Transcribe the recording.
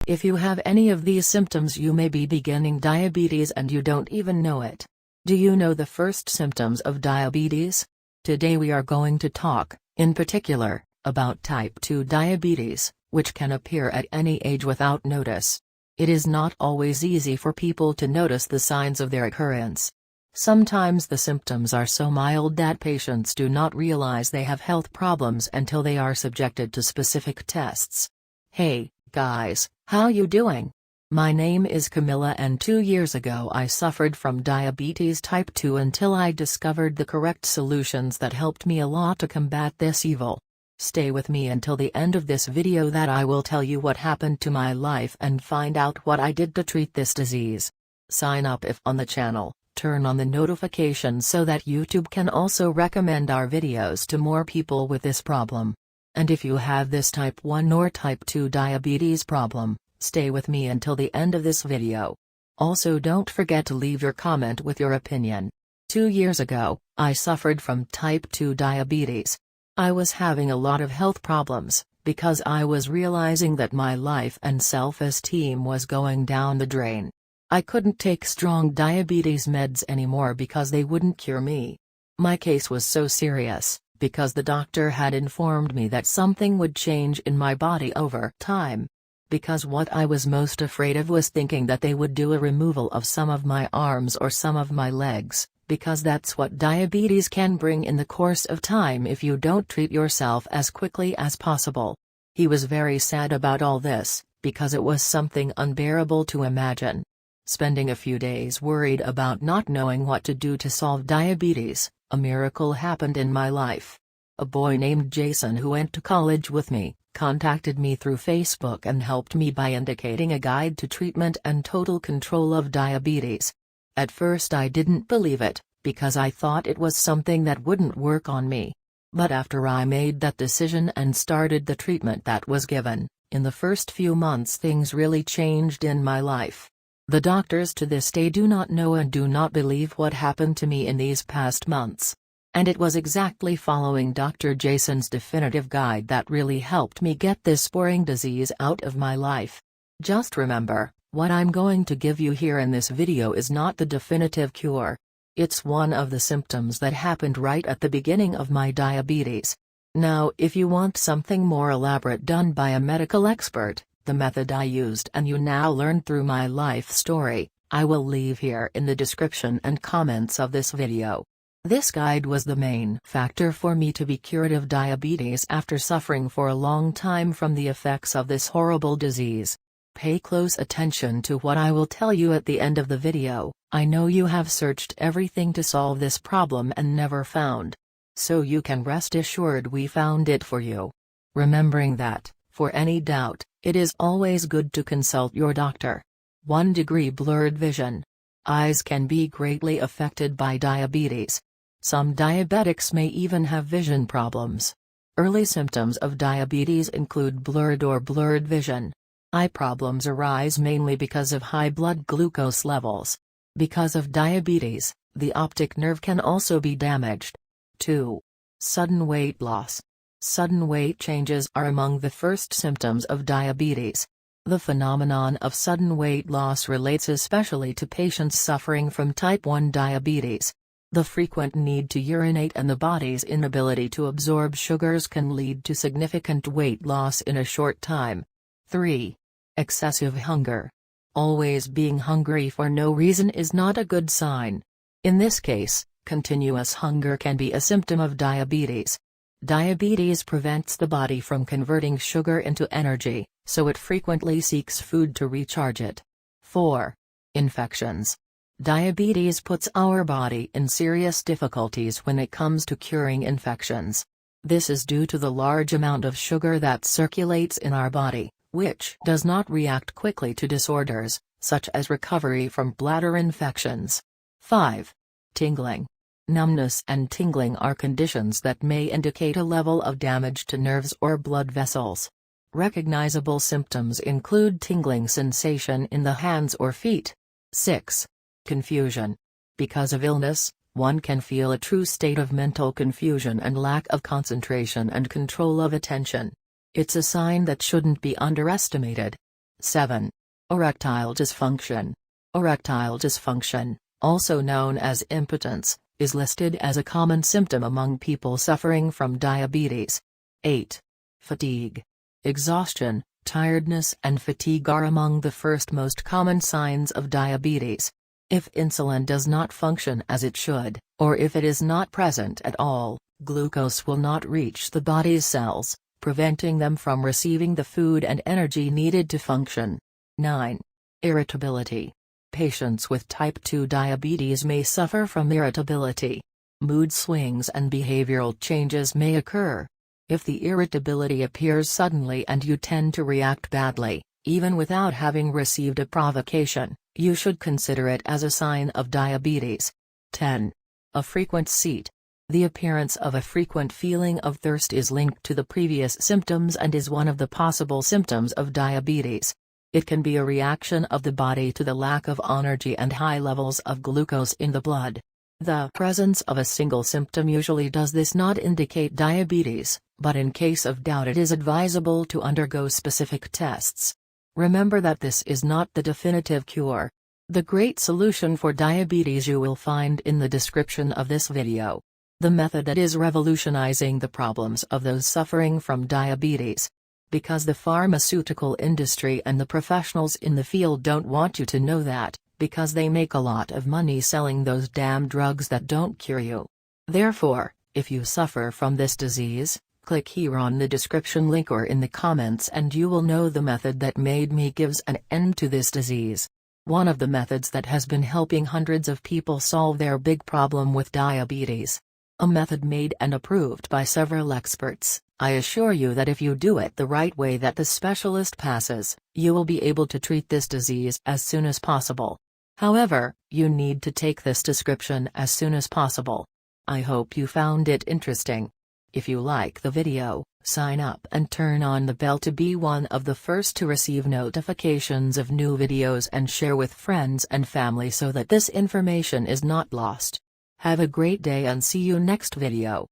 If you have any of these symptoms, you may be beginning diabetes and you don't even know it. Do you know the first symptoms of diabetes? Today we are going to talk, in particular, about type 2 diabetes, which can appear at any age without notice. It is not always easy for people to notice the signs of their occurrence. Sometimes the symptoms are so mild that patients do not realize they have health problems until they are subjected to specific tests. Hey, guys, how you doing? My name is Camila and 2 years ago I suffered from diabetes type 2 until I discovered the correct solutions that helped me a lot to combat this evil. Stay with me until the end of this video that I will tell you what happened to my life and find out what I did to treat this disease. Sign up if on the channel, turn on the notifications so that YouTube can also recommend our videos to more people with this problem. And if you have this type 1 or type 2 diabetes problem, stay with me until the end of this video. Also don't forget to leave your comment with your opinion. 2 years ago, I suffered from type 2 diabetes. I was having a lot of health problems, because I was realizing that my life and self-esteem was going down the drain. I couldn't take strong diabetes meds anymore because they wouldn't cure me. My case was so serious, because the doctor had informed me that something would change in my body over time. Because what I was most afraid of was thinking that they would do a removal of some of my arms or some of my legs, because that's what diabetes can bring in the course of time if you don't treat yourself as quickly as possible. He was very sad about all this, because it was something unbearable to imagine. Spending a few days worried about not knowing what to do to solve diabetes, a miracle happened in my life. A boy named Jason who went to college with me, contacted me through Facebook and helped me by indicating a guide to treatment and total control of diabetes. At first I didn't believe it, because I thought it was something that wouldn't work on me. But after I made that decision and started the treatment that was given, in the first few months things really changed in my life. The doctors to this day do not know and do not believe what happened to me in these past months. And it was exactly following Dr. Jason's definitive guide that really helped me get this boring disease out of my life. Just remember, what I'm going to give you here in this video is not the definitive cure. It's one of the symptoms that happened right at the beginning of my diabetes. Now, if you want something more elaborate done by a medical expert, the method I used and you now learn through my life story, I will leave here in the description and comments of this video. This guide was the main factor for me to be cured of diabetes after suffering for a long time from the effects of this horrible disease. Pay close attention to what I will tell you at the end of the video. I know you have searched everything to solve this problem and never found. So you can rest assured we found it for you. Remembering that, for any doubt, it is always good to consult your doctor. 1 degree blurred vision. Eyes can be greatly affected by diabetes. Some diabetics may even have vision problems. Early symptoms of diabetes include blurred or blurred vision. Eye problems arise mainly because of high blood glucose levels. Because of diabetes, the optic nerve can also be damaged. 2. Sudden weight loss. Sudden weight changes are among the first symptoms of diabetes. The phenomenon of sudden weight loss relates especially to patients suffering from type 1 diabetes. The frequent need to urinate and the body's inability to absorb sugars can lead to significant weight loss in a short time. 3. Excessive hunger. Always being hungry for no reason is not a good sign. In this case, continuous hunger can be a symptom of diabetes. Diabetes prevents the body from converting sugar into energy, so it frequently seeks food to recharge it. 4. Infections. Diabetes puts our body in serious difficulties when it comes to curing infections. This is due to the large amount of sugar that circulates in our body, which does not react quickly to disorders, such as recovery from bladder infections. 5. Tingling. Numbness and tingling are conditions that may indicate a level of damage to nerves or blood vessels. Recognizable symptoms include tingling sensation in the hands or feet. 6. Confusion. Because of illness, one can feel a true state of mental confusion and lack of concentration and control of attention. It's a sign that shouldn't be underestimated. 7. Erectile dysfunction. Erectile dysfunction, also known as impotence, is listed as a common symptom among people suffering from diabetes. 8. Fatigue. Exhaustion, tiredness and fatigue are among the first most common signs of diabetes. If insulin does not function as it should, or if it is not present at all, glucose will not reach the body's cells, preventing them from receiving the food and energy needed to function. 9. Irritability. Patients with type 2 diabetes may suffer from irritability. Mood swings and behavioral changes may occur. If the irritability appears suddenly and you tend to react badly, even without having received a provocation, you should consider it as a sign of diabetes. 10. A frequent seat. The appearance of a frequent feeling of thirst is linked to the previous symptoms and is one of the possible symptoms of diabetes. It can be a reaction of the body to the lack of energy and high levels of glucose in the blood. The presence of a single symptom usually does not indicate diabetes, but in case of doubt it is advisable to undergo specific tests. Remember that this is not the definitive cure. The great solution for diabetes you will find in the description of this video. The method that is revolutionizing the problems of those suffering from diabetes. Because the pharmaceutical industry and the professionals in the field don't want you to know that, because they make a lot of money selling those damn drugs that don't cure you. Therefore, if you suffer from this disease, click here on the description link or in the comments and you will know the method that made me gives an end to this disease. One of the methods that has been helping hundreds of people solve their big problem with diabetes. A method made and approved by several experts. I assure you that if you do it the right way that the specialist passes, you will be able to treat this disease as soon as possible. However, you need to take this description as soon as possible. I hope you found it interesting. If you like the video, sign up and turn on the bell to be one of the first to receive notifications of new videos and share with friends and family so that this information is not lost. Have a great day and see you next video.